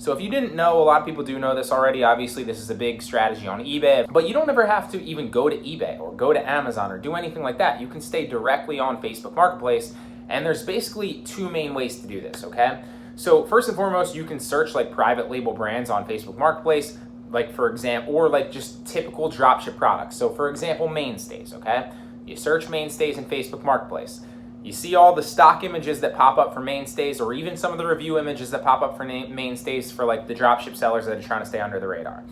So if you didn't know, a lot of people do know this already. Obviously, this is a big strategy on eBay, but you don't ever have to even go to eBay or go to Amazon or do anything like that. You can stay directly on Facebook Marketplace, and there's basically two main ways to do this, okay? So first and foremost, you can search like private label brands on Facebook Marketplace, like for example, or like just typical dropship products. So for example, mainstays, okay? You search mainstays in Facebook Marketplace. You see all the stock images that pop up for mainstays, or even some of the review images that pop up for mainstays for like the dropship sellers that are trying to stay under the radar.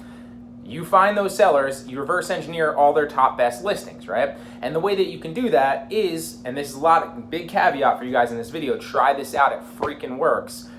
You find those sellers, you reverse engineer all their top best listings, right? And the way that you can do that is, and this is big caveat for you guys in this video, try this out, it freaking works.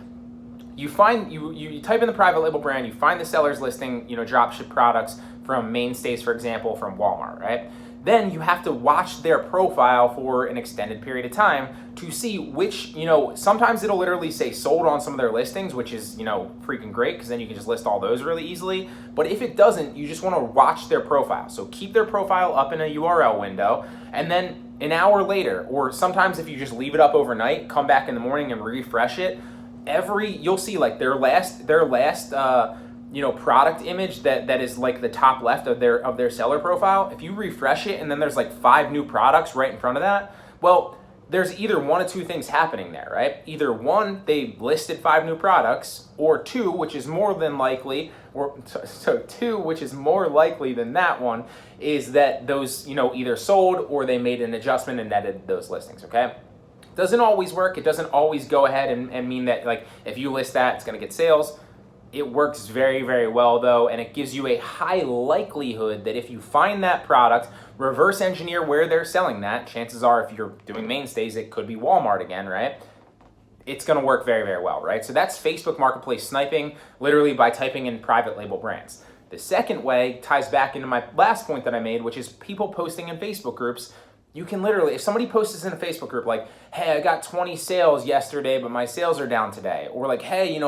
You find, you type in the private label brand, you find the seller's listing, dropship products from mainstays, for example, from Walmart, right? Then you have to watch their profile for an extended period of time to see which, sometimes it'll literally say sold on some of their listings, which is, freaking great, because then you can just list all those really easily. But if it doesn't, you just want to watch their profile. So keep their profile up in a URL window, and then an hour later, or sometimes if you just leave it up overnight, come back in the morning and refresh it, you'll see like their last product image that is like the top left of their seller profile. If you refresh it and then there's like 5 new products right in front of that, well, there's either one of two things happening there, right? Either one, they listed 5 new products, or two, which is more than likely, two, which is more likely than that one, is that those, either sold or they made an adjustment and edited those listings, okay? Doesn't always work. It doesn't always go ahead and mean that like if you list that, it's gonna get sales. It works very, very well though, and it gives you a high likelihood that if you find that product, reverse engineer where they're selling that, chances are if you're doing mainstays, it could be Walmart again, right? It's gonna work very, very well, right? So that's Facebook Marketplace sniping, literally by typing in private label brands. The second way ties back into my last point that I made, which is people posting in Facebook groups. You can literally, if somebody posts this in a Facebook group like, hey, I got 20 sales yesterday, but my sales are down today. Or like, hey,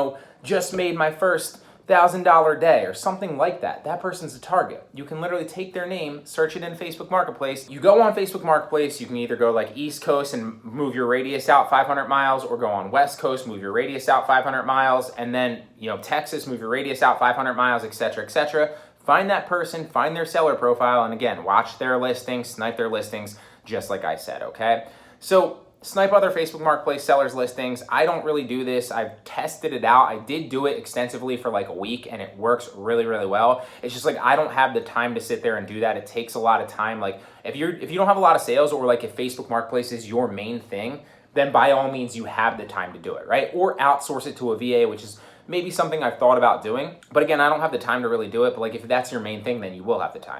just made my first $1,000 day or something like that. That person's a target. You can literally take their name, search it in Facebook Marketplace. You go on Facebook Marketplace, you can either go like East Coast and move your radius out 500 miles, or go on West Coast, move your radius out 500 miles, and then, Texas, move your radius out 500 miles, etc., etc. Find that person, find their seller profile, and again, watch their listings, snipe their listings, just like I said, okay? So snipe other Facebook Marketplace sellers listings. I don't really do this. I've tested it out. I did do it extensively for like a week, and it works really, really well. It's just like I don't have the time to sit there and do that. It takes a lot of time. Like if you don't have a lot of sales, or like if Facebook Marketplace is your main thing, then by all means you have the time to do it, right? Or outsource it to a VA, which is maybe something I've thought about doing. But again, I don't have the time to really do it. But like if that's your main thing, then you will have the time.